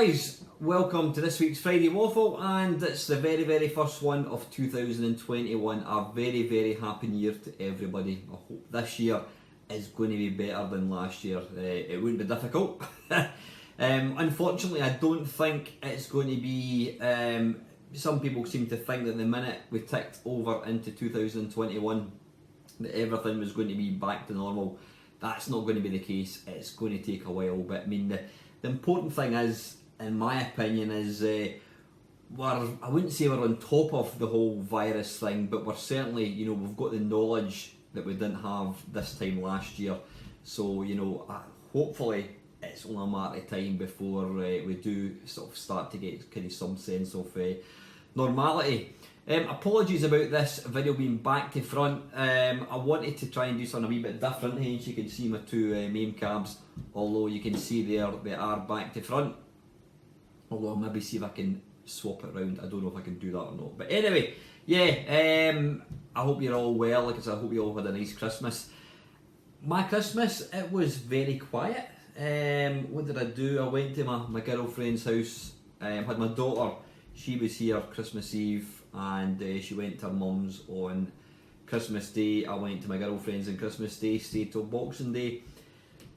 guys, welcome to this week's Friday Waffle, and it's the very first one of 2021. A very happy new year to everybody. I hope this year is going to be better than last year. It wouldn't be difficult. Unfortunately, I don't think it's going to be. Some people seem to think that the minute we ticked over into 2021 that everything was going to be back to normal. That's not going to be the case. It's going to take a while, but I mean the important thing is, in my opinion, is I wouldn't say we're on top of the whole virus thing, but we're certainly, we've got the knowledge that we didn't have this time last year. So, hopefully it's only a matter of time before we do sort of start to get kind of some sense of normality. Apologies about this video being back to front. I wanted to try and do something a wee bit different. Hence you can see my two main cabs, although you can see there they are back to front. Although I'll maybe see if I can swap it around. I don't know if I can do that or not. But anyway, yeah, I hope you're all well. Like I said, I hope you all had a nice Christmas. My Christmas, it was very quiet. What did I do? I went to my girlfriend's house. Had my daughter. She was here Christmas Eve, and she went to her mum's on Christmas Day. I went to my girlfriend's on Christmas Day, stayed till Boxing Day.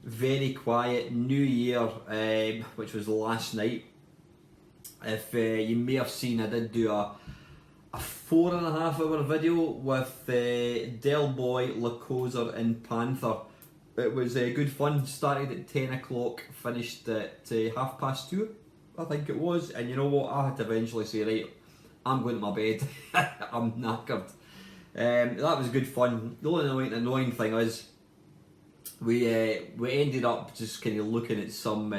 Very quiet. New Year, which was last night. If you may have seen, I did do a 4.5 hour video with Del Boy, Lacosa and Panther. It was good fun. Started at 10 o'clock, finished at 2:30, I think it was. And you know what, I had to eventually say, right, I'm going to my bed. I'm knackered. That was good fun. The only annoying thing is we ended up just kind of looking at some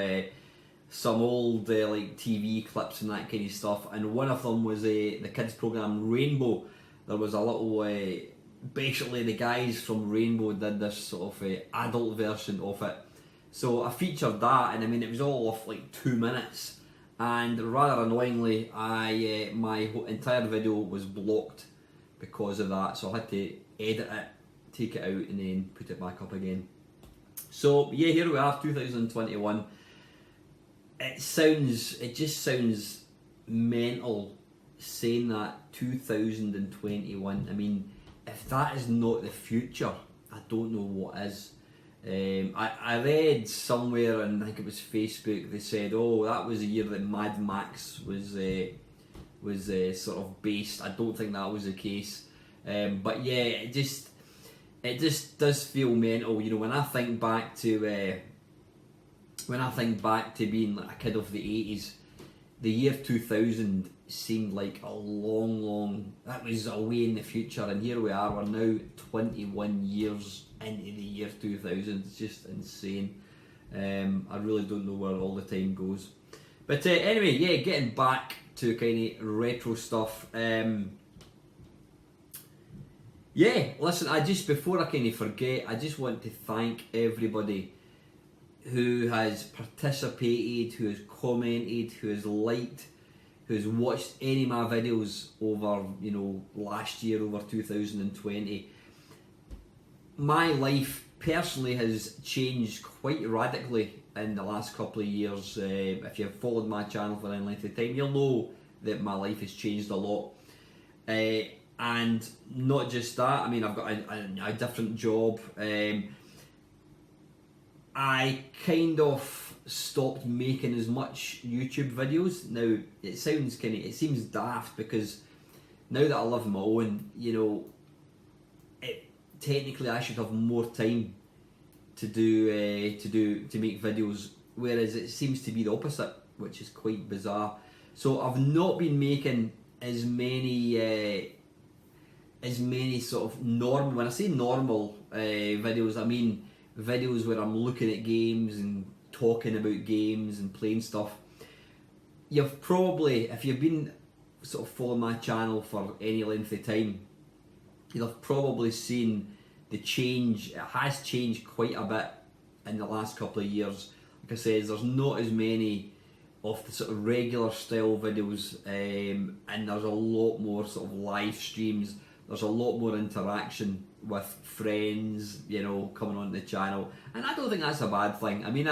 old like TV clips and that kind of stuff, and one of them was the kids program Rainbow. There was a little basically the guys from Rainbow did this sort of adult version of it, so I featured that, and I mean it was all off like 2 minutes, and rather annoyingly my entire video was blocked because of that, so I had to edit it, take it out and then put it back up again. So yeah, here we are, 2021. It just sounds mental saying that 2021. I mean, if that is not the future, I don't know what is. I read somewhere, and I think it was Facebook, they said, oh, that was the year that Mad Max was sort of based. I don't think that was the case. But yeah, it just does feel mental. When I think back to being like a kid of the 80s, the year 2000 seemed like a long, that was away in the future, and here we are, we're now 21 years into the year 2000. It's just insane. I really don't know where all the time goes. But anyway, yeah, getting back to kind of retro stuff. Yeah, listen, before I kind of forget, I just want to thank everybody who has participated, who has commented, who has liked, who has watched any of my videos over, last year, over 2020. My life personally has changed quite radically in the last couple of years. If you've followed my channel for any length of time, you'll know that my life has changed a lot. And not just that, I mean, I've got a different job. I kind of stopped making as much YouTube videos. Now, it seems daft, because now that I live on my own, technically I should have more time to make videos, whereas it seems to be the opposite, which is quite bizarre. So I've not been making as many sort of normal, when I say normal videos, I mean videos where I'm looking at games and talking about games and playing stuff. You've probably, if you've been sort of following my channel for any length of time, you'll have probably seen the change. It has changed quite a bit in the last couple of years. Like I said, there's not as many of the sort of regular style videos, and there's a lot more sort of live streams. There's a lot more interaction with friends, coming on the channel, and I don't think that's a bad thing. I mean,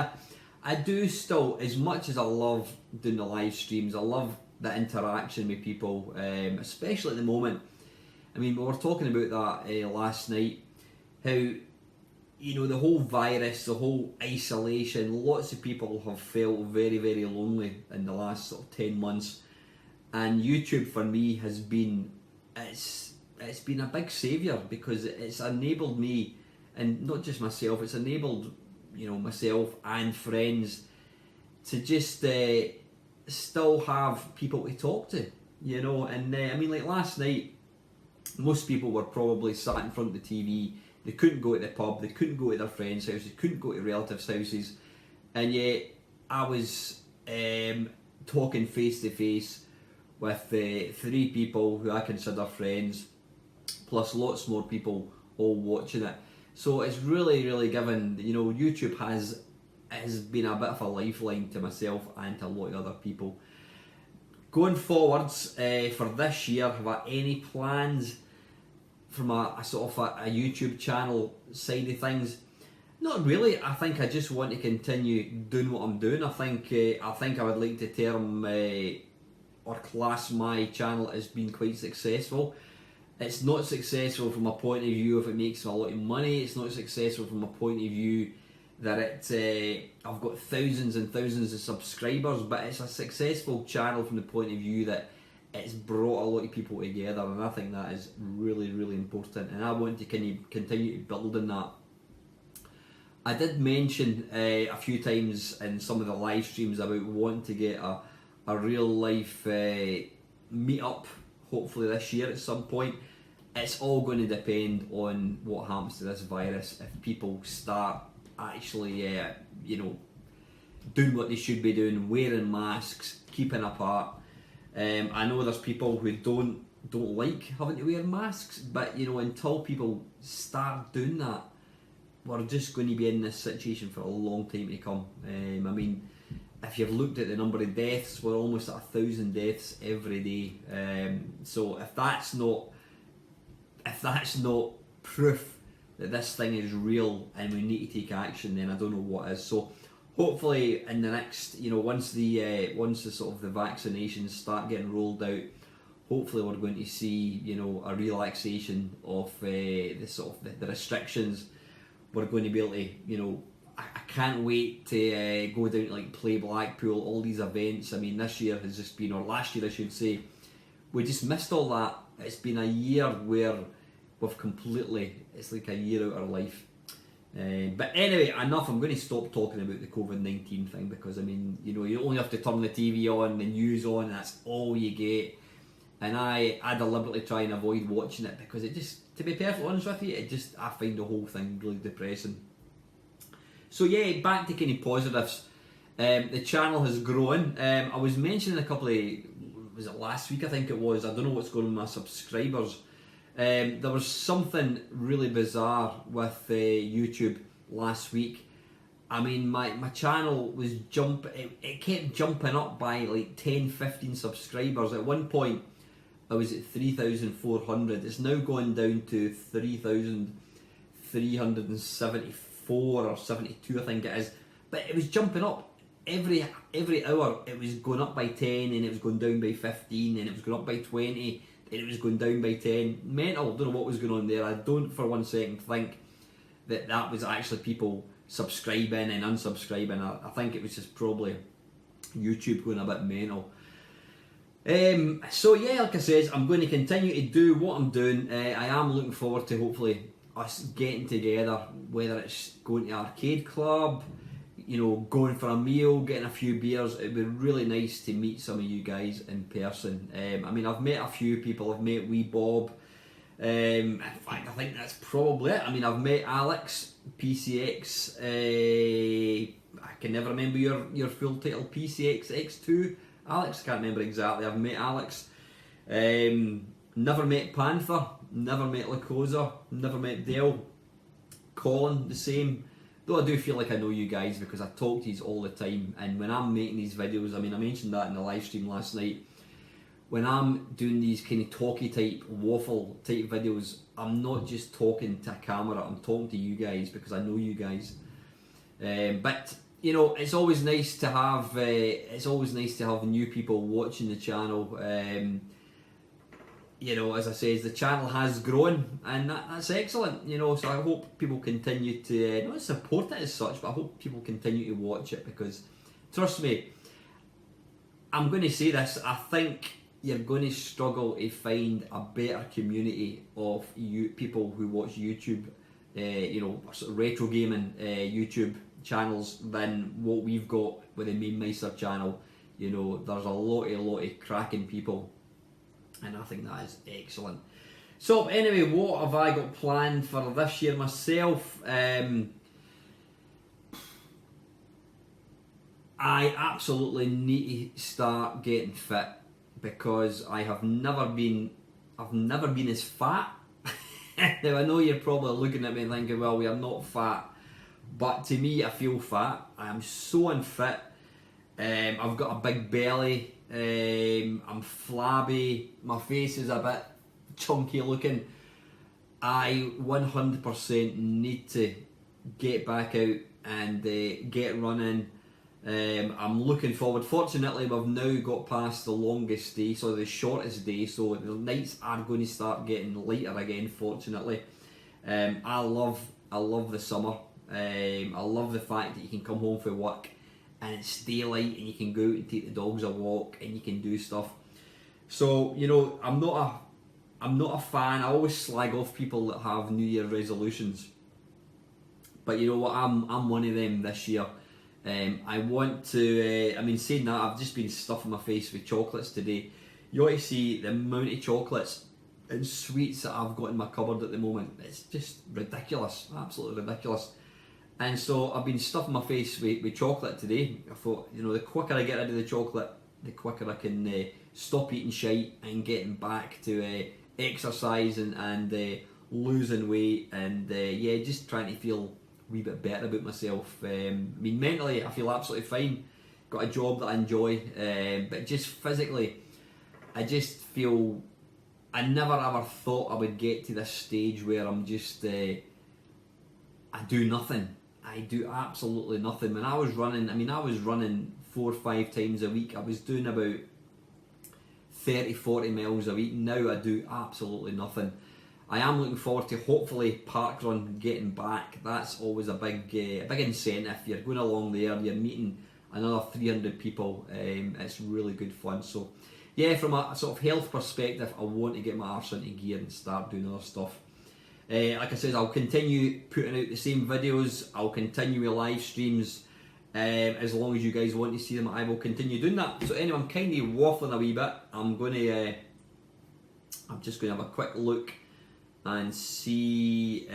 I do still, as much as I love doing the live streams, I love the interaction with people, especially at the moment. I mean, we were talking about that last night, how, you know, the whole virus, the whole isolation, lots of people have felt very, very lonely in the last sort of 10 months. And YouTube for me has been, it's been a big saviour, because it's enabled me, and not just myself, it's enabled, you know, myself and friends to just still have people to talk to, you know. And I mean, like last night, most people were probably sat in front of the TV. They couldn't go to the pub, they couldn't go to their friends' houses, they couldn't go to relatives' houses, and yet I was talking face to face with 3 people who I consider friends, plus lots more people all watching it. So it's really, really given, you know, YouTube has been a bit of a lifeline to myself and to a lot of other people. Going forwards for this year, have I any plans from a sort of a YouTube channel side of things? Not really. I think I just want to continue doing what I'm doing. I think I would like to term or class my channel as being quite successful. It's not successful from a point of view if it makes a lot of money. It's not successful from a point of view that I've got thousands and thousands of subscribers, but it's a successful channel from the point of view that it's brought a lot of people together, and I think that is really, really important, and I want to continue to build on that. I did mention a few times in some of the live streams about wanting to get a real life meet up, hopefully this year at some point. It's all going to depend on what happens to this virus. If people start actually, you know, doing what they should be doing, wearing masks, keeping apart. I know there's people who don't like having to wear masks, but you know, until people start doing that, we're just going to be in this situation for a long time to come. I mean, if you've looked at the number of deaths, we're almost at 1,000 deaths every day. So if that's not proof that this thing is real and we need to take action, then I don't know what is. So hopefully in the next, you know, once the sort of the vaccinations start getting rolled out, hopefully we're going to see, you know, a relaxation of the sort of the restrictions. We're going to be able to, you know, I can't wait to go down to like Play Blackpool, all these events. I mean, this year has just been, or last year I should say, we just missed all that. It's been a year where we've completely, it's like a year out of our life. But anyway, enough. I'm going to stop talking about the COVID-19 thing, because I mean, you know, you only have to turn the TV on, the news on, and that's all you get. And I deliberately try and avoid watching it, because it just, to be perfectly honest with you, I find the whole thing really depressing. So yeah, back to kind of positives. The channel has grown. I was mentioning a couple of, was it last week I think it was, I don't know what's going on with my subscribers. There was something really bizarre with YouTube last week. I mean, my channel was it kept jumping up by like 10, 15 subscribers. At one point I was at 3,400. It's now gone down to 3,374 or 72 I think it is. But it was jumping up every hour. It was going up by 10, and it was going down by 15, and it was going up by 20, and it was going down by 10. Mental. Don't know what was going on there. I don't for one second think that was actually people subscribing and unsubscribing. I think it was just probably YouTube going a bit mental. So yeah, like I said, I'm going to continue to do what I'm doing. I am looking forward to hopefully us getting together, whether it's going to arcade club, you know, going for a meal, getting a few beers. It'd be really nice to meet some of you guys in person. I mean, I've met a few people. I've met wee Bob. In fact, I think that's probably it. I mean, I've met Alex, PCX. I can never remember your full title, PCX X2. Alex, I can't remember exactly. I've met Alex. Never met Panther. Never met Lacosa. Never met Dale. Colin, the same. Though I do feel like I know you guys, because I talk to you all the time, and when I'm making these videos, I mean, I mentioned that in the live stream last night, when I'm doing these kind of talky type, waffle type videos, I'm not just talking to a camera, I'm talking to you guys, because I know you guys. But you know, it's always nice to have new people watching the channel. You know, as I say, the channel has grown, and that's excellent. You know, so I hope people continue to not support it as such, but I hope people continue to watch it, because trust me, I'm going to say this, I think you're going to struggle to find a better community of people who watch YouTube, you know, sort of retro gaming YouTube channels than what we've got with the Meme Meister channel. You know, there's a lot of cracking people, and I think that is excellent. So anyway, what have I got planned for this year myself? I absolutely need to start getting fit, because I've never been as fat. Now I know you're probably looking at me and thinking, well, we are not fat, but to me I feel fat. I am so unfit. I've got a big belly. I'm flabby. My face is a bit chunky looking. I 100% need to get back out and get running. I'm looking forward. Fortunately, we've now got past the longest day, so the shortest day, so the nights are going to start getting lighter again, fortunately. I love the summer. I love the fact that you can come home from work and it's daylight and you can go out and take the dogs a walk and you can do stuff. So, you know, I'm not a fan. I always slag off people that have New Year resolutions, but you know what, I'm one of them this year. I want to, saying that, I've just been stuffing my face with chocolates today. You ought to see the amount of chocolates and sweets that I've got in my cupboard at the moment. It's just ridiculous, absolutely ridiculous. And so I've been stuffing my face with chocolate today. I thought, you know, the quicker I get rid of the chocolate, the quicker I can stop eating shite and getting back to exercising and losing weight and just trying to feel a wee bit better about myself. Mentally I feel absolutely fine. Got a job that I enjoy, but just physically, I just feel I never ever thought I would get to this stage where I'm just I do nothing. I do absolutely nothing. When I was running, I was running 4 or 5 times a week. I was doing about 30-40 miles a week. Now I do absolutely nothing. I am looking forward to hopefully parkrun getting back. That's always a big incentive. You're going along there, you're meeting another 300 people. It's really good fun. So yeah, from a sort of health perspective, I want to get my arse into gear and start doing other stuff. Like I said, I'll continue putting out the same videos. I'll continue with live streams. As long as you guys want to see them, I will continue doing that. So anyway, I'm kind of waffling a wee bit. I'm just going to have a quick look and see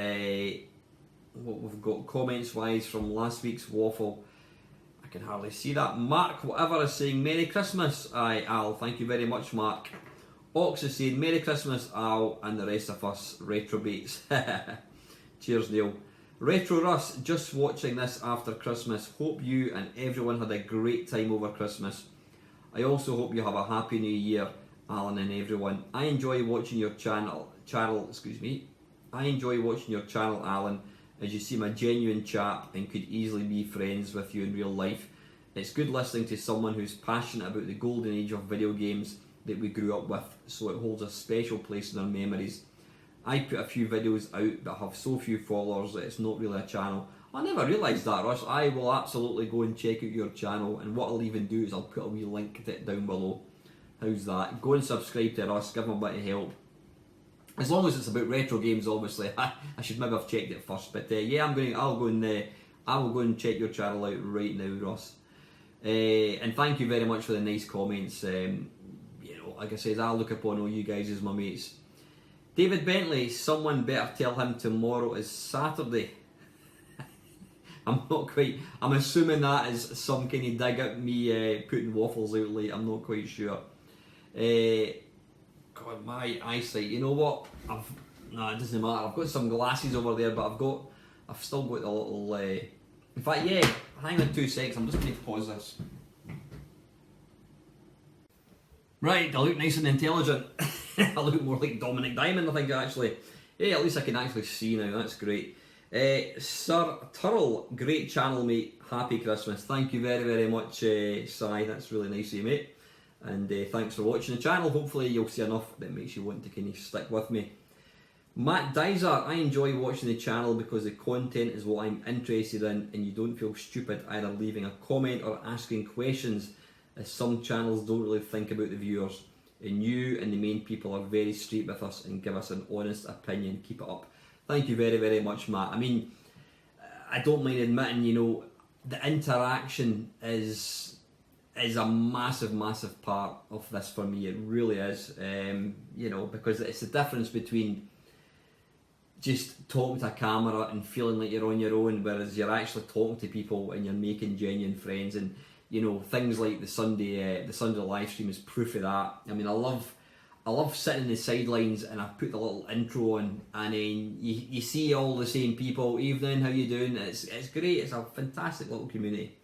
what we've got comments wise from last week's waffle. I can hardly see that. Mark whatever is saying Merry Christmas. Aye, Al, thank you very much, Mark. Ox is saying Merry Christmas, Al, and the rest of us retrobates. Cheers, Neil. Retro Russ, just watching this after Christmas. Hope you and everyone had a great time over Christmas. I also hope you have a happy new year, Alan and everyone. I enjoy watching your channel, I enjoy watching your channel, Alan, as you seem a genuine chap and could easily be friends with you in real life. It's good listening to someone who's passionate about the golden age of video games that we grew up with, so it holds a special place in our memories. I put a few videos out but have so few followers that it's not really a channel. I never realised that, Russ. I will absolutely go and check out your channel, and what I'll even do is I'll put a wee link to it down below. How's that? Go and subscribe to Russ, give him a bit of help. As long as it's about retro games, obviously. I should maybe have checked it first, but yeah, I will go and check your channel out right now, Russ. And thank you very much for the nice comments. Like I said, I look upon all you guys as my mates. David Bentley, someone better tell him tomorrow is Saturday. I'm assuming that is some kind of dig at me putting waffles out late. I'm not quite sure. God, my eyesight. You know what? It doesn't matter. I've got some glasses over there, but I've still got the little. In fact, yeah. Hang on 2 seconds. I'm just going to pause this. Right, I look nice and intelligent. I look more like Dominic Diamond, I think, actually. Yeah, at least I can actually see now, that's great. Sir Turrell, great channel, mate. Happy Christmas. Thank you very, very much, Si. That's really nice of you, mate. And thanks for watching the channel. Hopefully you'll see enough that makes you want to kind of stick with me. Matt Dizer, I enjoy watching the channel because the content is what I'm interested in and you don't feel stupid either leaving a comment or asking questions, as some channels don't really think about the viewers. And you and the main people are very straight with us and give us an honest opinion. Keep it up. Thank you very, very much, Matt. I mean, I don't mind admitting, you know, the interaction is a massive, massive part of this for me. It really is. You know, because it's the difference between just talking to a camera and feeling like you're on your own, whereas you're actually talking to people and you're making genuine friends. And you know, things like the Sunday live stream is proof of that. I mean, I love sitting in the sidelines and I put the little intro on, and then you see all the same people. Evening, how you doing? It's great. It's a fantastic little community.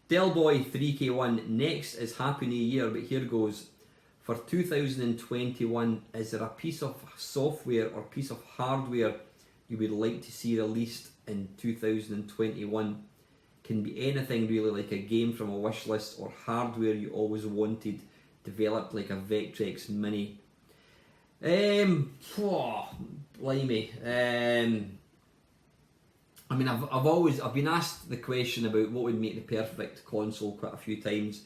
Delboy 3K1, next is Happy New Year, but here goes. For 2021, is there a piece of software or piece of hardware you would like to see released in 2021? Can be anything really, like a game from a wish list or hardware you always wanted developed, like a Vectrex Mini. Blimey. I mean, I've been asked the question about what would make the perfect console quite a few times.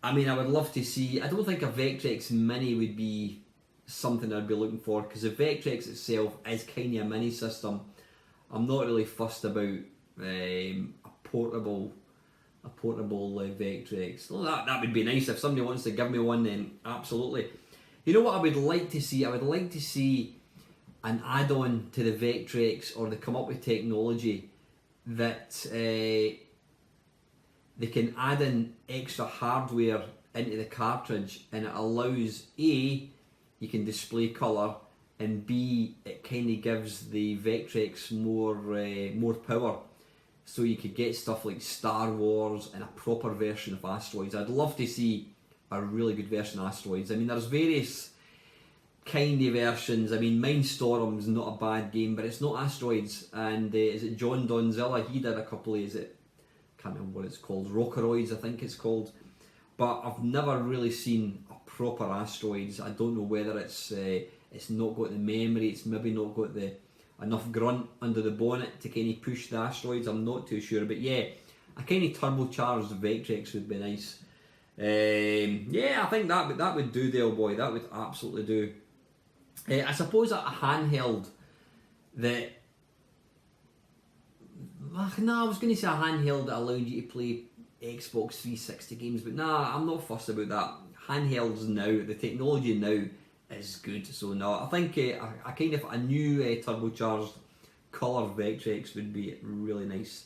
I mean, I would love to see. I don't think a Vectrex Mini would be something I'd be looking for, because the Vectrex itself is kind of a mini system. I'm not really fussed about a portable Vectrex. Well, that would be nice. If somebody wants to give me one, then absolutely. You know what I would like to see? I would like to see an add-on to the Vectrex, or they come up with technology that they can add in extra hardware into the cartridge, and it allows A, you can display colour, and B, it kind of gives the Vectrex more power, so you could get stuff like Star Wars and a proper version of Asteroids. I'd love to see a really good version of Asteroids. I mean, there's various kind of versions. I mean, Mindstorm's not a bad game, but it's not Asteroids. And is it John Donzilla? He did a couple of, can't remember what it's called, Rockeroids I think it's called. But I've never really seen a proper Asteroids. I don't know whether it's not got the memory, it's maybe not got the enough grunt under the bonnet to kind of push the Asteroids. I'm not too sure, but yeah, a kind of turbocharged Vectrex would be nice. Yeah, I think that would do, there, boy. That would absolutely do. I suppose a handheld that. No, I was going to say a handheld that allowed you to play Xbox 360 games, but nah, I'm not fussed about that. Handhelds now, the technology now is good, so no, I think a kind of a new turbocharged colour Vectrex would be really nice.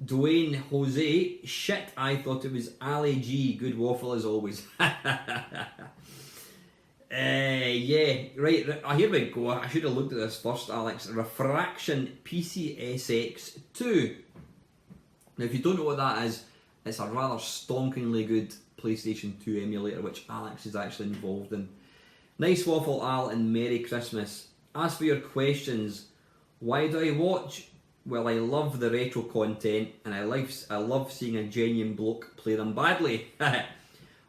Dwayne Jose, shit, I thought it was Ali G. Good waffle as always. Yeah, right, here we go. I should have looked at this first, Alex. Refraction PCSX2. Now, if you don't know what that is, it's a rather stonkingly good PlayStation 2 emulator, which Alex is actually involved in. Nice waffle, Al, and Merry Christmas. As for your questions, why do I watch? Well, I love the retro content, and I love seeing a genuine bloke play them badly.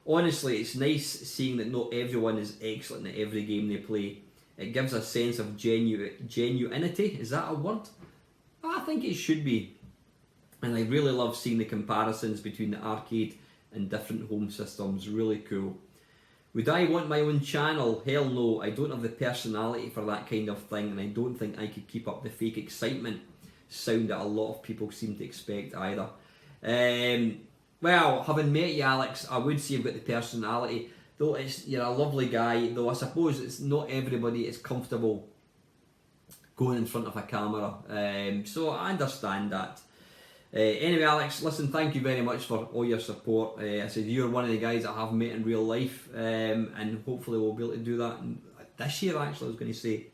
Honestly, it's nice seeing that not everyone is excellent at every game they play. It gives a sense of genuinity. Is that a word? I think it should be. And I really love seeing the comparisons between the arcade and different home systems. Really cool. Would I want my own channel? Hell no. I don't have the personality for that kind of thing, and I don't think I could keep up the fake excitement sound that a lot of people seem to expect either. Well, having met you, Alex, I would say you've got the personality. Though you're a lovely guy, though I suppose it's not everybody is comfortable going in front of a camera. So I understand that. Anyway, Alex, listen, thank you very much for all your support. I said you're one of the guys I have met in real life, and hopefully we'll be able to do that this year, actually, I was going to say.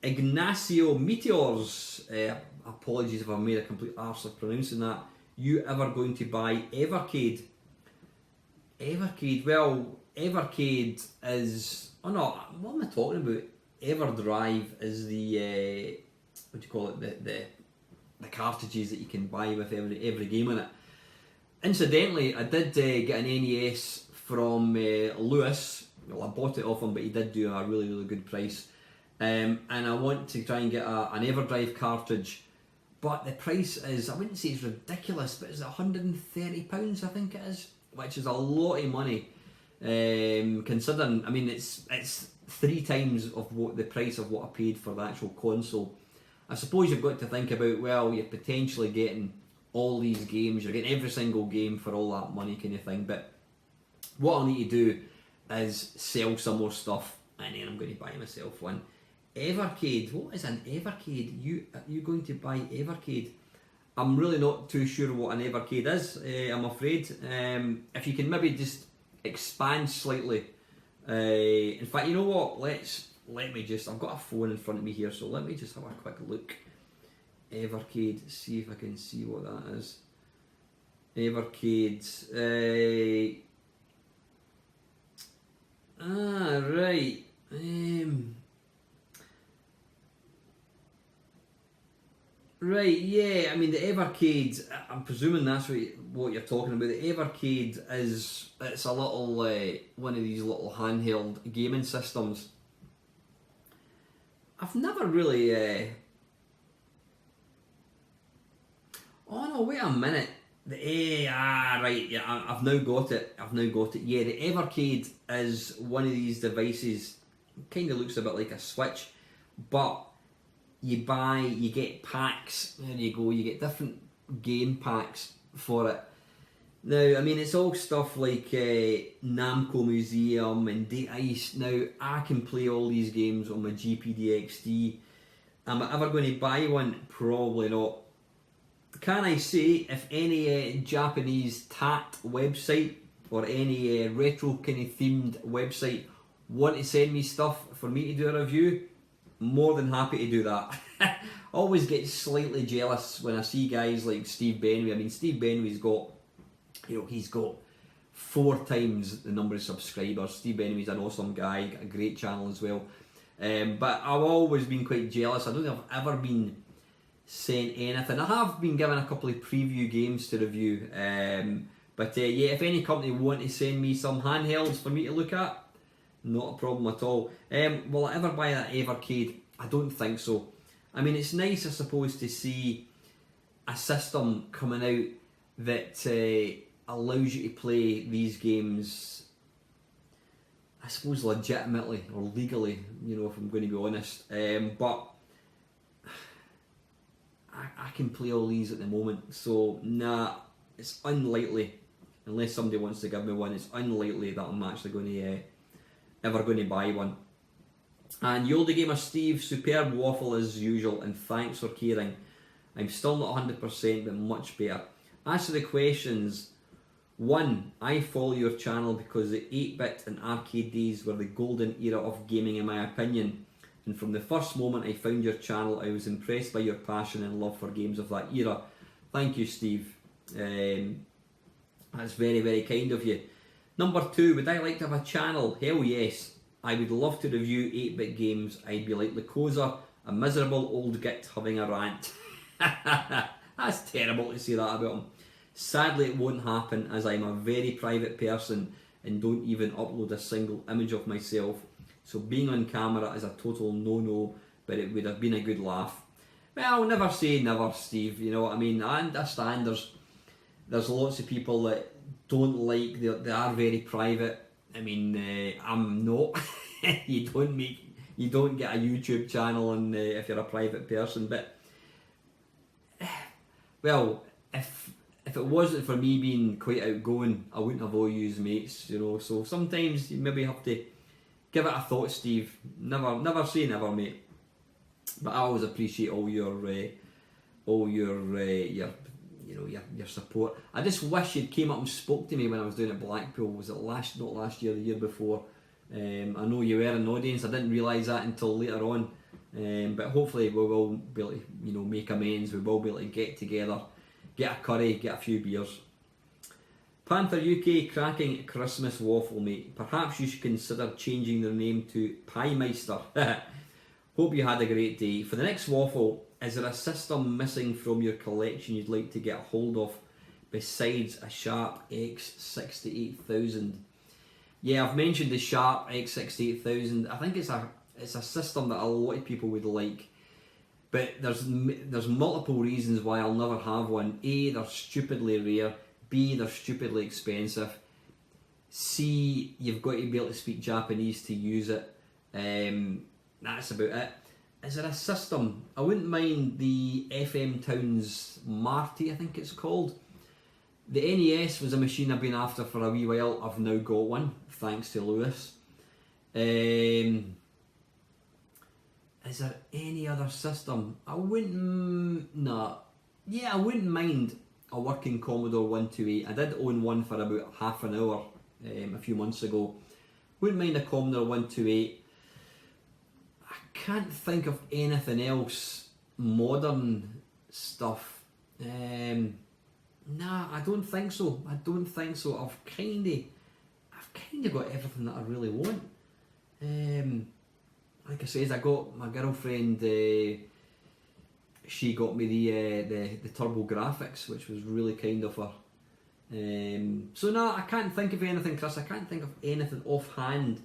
Ignacio Meteors, apologies if I've made a complete arse of pronouncing that. You ever going to buy Evercade? Evercade, well, Evercade is... Oh no, what am I talking about? EverDrive is the what do you call it? The cartridges that you can buy with every game in it. Incidentally, I did get an NES from Lewis. Well, I bought it off him, but he did do a really good price. And I want to try and get an EverDrive cartridge, but the price is, I wouldn't say it's ridiculous, but it's £130, I think it is, which is a lot of money. Considering, I mean, it's 3 times of what the price of what I paid for the actual console. I suppose you've got to think about, well, you're potentially getting all these games, you're getting every single game for all that money kind of thing, but what I'll need to do is sell some more stuff, and then I'm going to buy myself one. Evercade, what is an Evercade? Are you going to buy Evercade? I'm really not too sure what an Evercade is, I'm afraid. If you can maybe just expand slightly. In fact, you know what, let me just, I've got a phone in front of me here, so let me just have a quick look. Evercade, see if I can see what that is. Evercade, right. Right, yeah, I mean the Evercade, I'm presuming that's what you're talking about. The Evercade it's a little, one of these little handheld gaming systems. I've never really, oh no, wait a minute. Right, yeah, I've now got it. Yeah, the Evercade is one of these devices. Kind of looks a bit like a Switch, but you get packs. There you go. You get different game packs for it. Now, I mean, it's all stuff like Namco Museum and Date Ice. Now, I can play all these games on my GPD-XD. Am I ever going to buy one? Probably not. Can I say, if any Japanese TAT website or any retro kind of themed website want to send me stuff for me to do a review, more than happy to do that. Always get slightly jealous when I see guys like Steve Benway. I mean, Steve Benway's got, he's got 4 times the number of subscribers. Steve Benway's an awesome guy, got a great channel as well. But I've always been quite jealous. I don't think I've ever been sent anything. I have been given a couple of preview games to review, but yeah, if any company want to send me some handhelds for me to look at, not a problem at all. Will I ever buy that Evercade? I don't think so. I mean, it's nice, I suppose, to see a system coming out that allows you to play these games, I suppose, legitimately or legally, if I'm going to be honest. But I can play all these at the moment, so nah, it's unlikely, unless somebody wants to give me one, it's unlikely that I'm actually going to ever going to buy one. And Yolda Gamer Steve, superb waffle as usual, and thanks for caring. I'm still not 100%, but much better. As to the questions, 1, I follow your channel because the 8-bit and arcade days were the golden era of gaming in my opinion. And from the first moment I found your channel, I was impressed by your passion and love for games of that era. Thank you, Steve. That's very, very kind of you. Number 2, would I like to have a channel? Hell yes. I would love to review 8-bit games. I'd be like Lycosa, a miserable old git having a rant. That's terrible to say that about him. Sadly, it won't happen as I'm a very private person and don't even upload a single image of myself. So being on camera is a total no-no, but it would have been a good laugh. Well, never say never, Steve. You know what I mean? I understand there's lots of people that don't like, they are very private. I mean, I'm not. You don't get a YouTube channel and if you're a private person. But well, if it wasn't for me being quite outgoing, I wouldn't have all used mates. So sometimes you maybe have to give it a thought, Steve. Never say never, mate. But I always appreciate all your support. I just wish you'd came up and spoke to me when I was doing it at Blackpool. Was it not last year, the year before? I know you were in the audience. I didn't realise that until later on. But hopefully we will be able to, make amends. We will be able to get together, get a curry, get a few beers. Panther UK, cracking Christmas waffle, mate. Perhaps you should consider changing their name to Pie Meister. Hope you had a great day. For the next waffle, is there a system missing from your collection you'd like to get a hold of besides a Sharp X68000? Yeah, I've mentioned the Sharp X68000. I think it's a system that a lot of people would like, but there's multiple reasons why I'll never have one. A, they're stupidly rare. B, they're stupidly expensive. C, you've got to be able to speak Japanese to use it. That's about it. Is there a system? I wouldn't mind the FM Towns Marty, I think it's called. The NES was a machine I've been after for a wee while. I've now got one, thanks to Lewis. Is there any other system? I wouldn't mind a working Commodore 128. I did own one for about half an hour a few months ago. Wouldn't mind a Commodore 128. I can't think of anything else modern stuff. Nah, I don't think so. I've kinda got everything that I really want. Like I says, I got my girlfriend. She got me the Turbo Graphics, which was really kind of her. So no, I can't think of anything, Chris. I can't think of anything offhand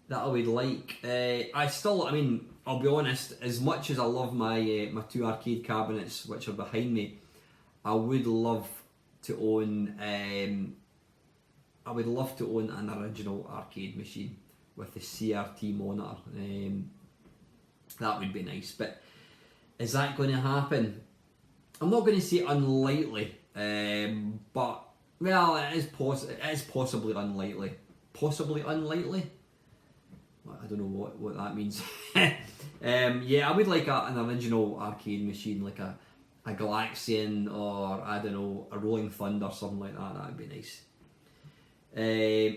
that I would like. I'll be honest. As much as I love my my two arcade cabinets, which are behind me, I would love to own. I would love to own an original arcade machine with the CRT monitor. That would be nice. But is that going to happen? I'm not going to say unlikely, but well, it is possibly unlikely. Possibly unlikely. Well, I don't know what that means. Yeah, I would like an original arcade machine, like a Galaxian, or I don't know, a Rolling Thunder, something like that. That would be nice.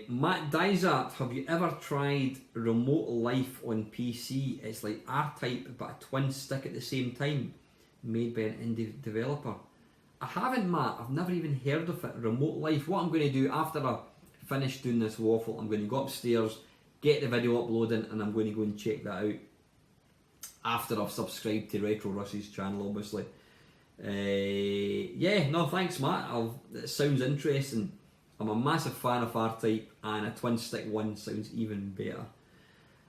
Matt Dysart, have you ever tried Remote Life on PC? It's like R-Type but a twin stick at the same time, made by an indie developer. I haven't, Matt. I've never even heard of it. Remote Life. What I'm going to do after I finish doing this waffle, I'm going to go upstairs, get the video uploading, and I'm going to go and check that out after I've subscribed to Retro Russ's channel, obviously. Yeah, no thanks, Matt. It sounds interesting. I'm a massive fan of R-Type, and a twin stick one sounds even better.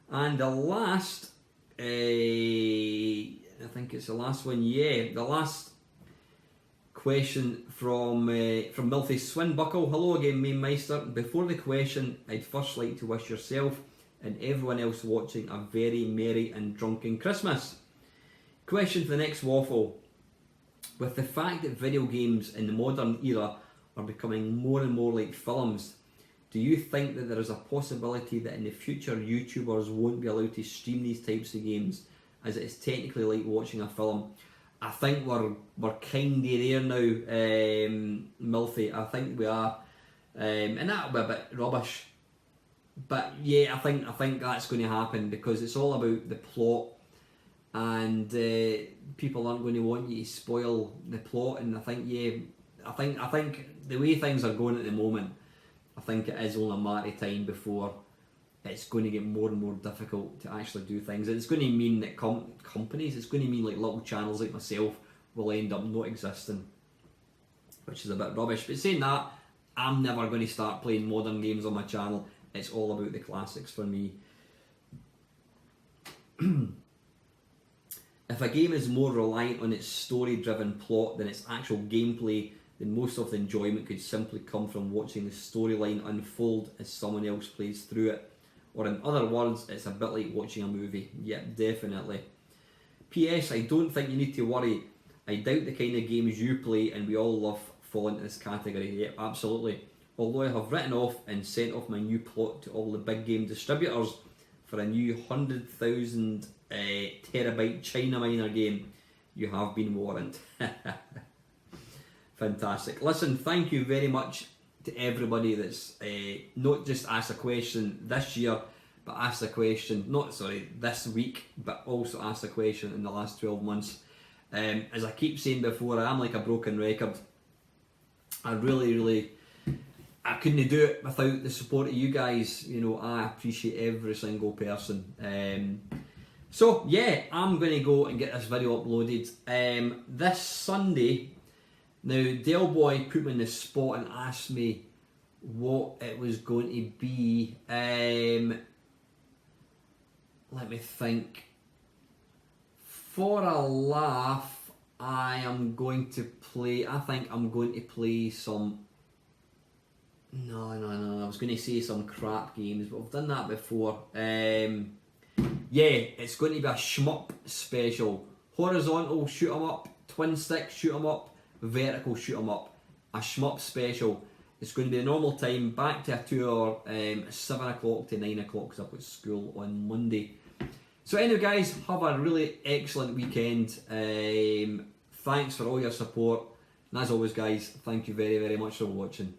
And the last, I think it's the last one, yeah, the last question from Milthy Swinbuckle. Hello again, Main Meister. Before the question, I'd first like to wish yourself and everyone else watching a very merry and drunken Christmas. Question for the next waffle. With the fact that video games in the modern era are becoming more and more like films, do you think that there is a possibility that in the future YouTubers won't be allowed to stream these types of games, as it is technically like watching a film? I think we're kinda there now, Milthy. I think we are, and that'll be a bit rubbish. But yeah, I think that's going to happen, because it's all about the plot, and people aren't going to want you to spoil the plot. And I think the way things are going at the moment, I think it is only a matter of time before it's going to get more and more difficult to actually do things. And it's going to mean that companies, it's going to mean like little channels like myself will end up not existing, which is a bit rubbish. But saying that, I'm never going to start playing modern games on my channel. It's all about the classics for me. If a game is more reliant on its story-driven plot than its actual gameplay, then most of the enjoyment could simply come from watching the storyline unfold as someone else plays through it. Or in other words, it's a bit like watching a movie. Yep, definitely. P.S. I don't think you need to worry. I doubt the kind of games you play and we all love fall into this category. Yep, absolutely. Although I have written off and sent off my new plot to all the big game distributors for a new 100,000 terabyte China Miner game, you have been warned. Fantastic. Listen, thank you very much to everybody that's not just asked a question this year, but asked a question, this week, but also asked a question in the last 12 months. As I keep saying before, I am like a broken record. I couldn't do it without the support of you guys. You know, I appreciate every single person. So yeah, I'm going to go and get this video uploaded this Sunday. Now Del Boy put me on the spot and asked me what it was going to be. Let me think. For a laugh, I am going to play. I think I'm going to play some. No. I was going to say some crap games, but I've done that before. Yeah, it's going to be a shmup special. Horizontal shoot 'em up, twin stick shoot 'em up, vertical shoot 'em up. A shmup special. It's going to be the normal time, back to a 2 hour, 7 o'clock to 9 o'clock because I've got school on Monday. So anyway guys, have a really excellent weekend. Thanks for all your support. And as always guys, thank you very, very much for watching.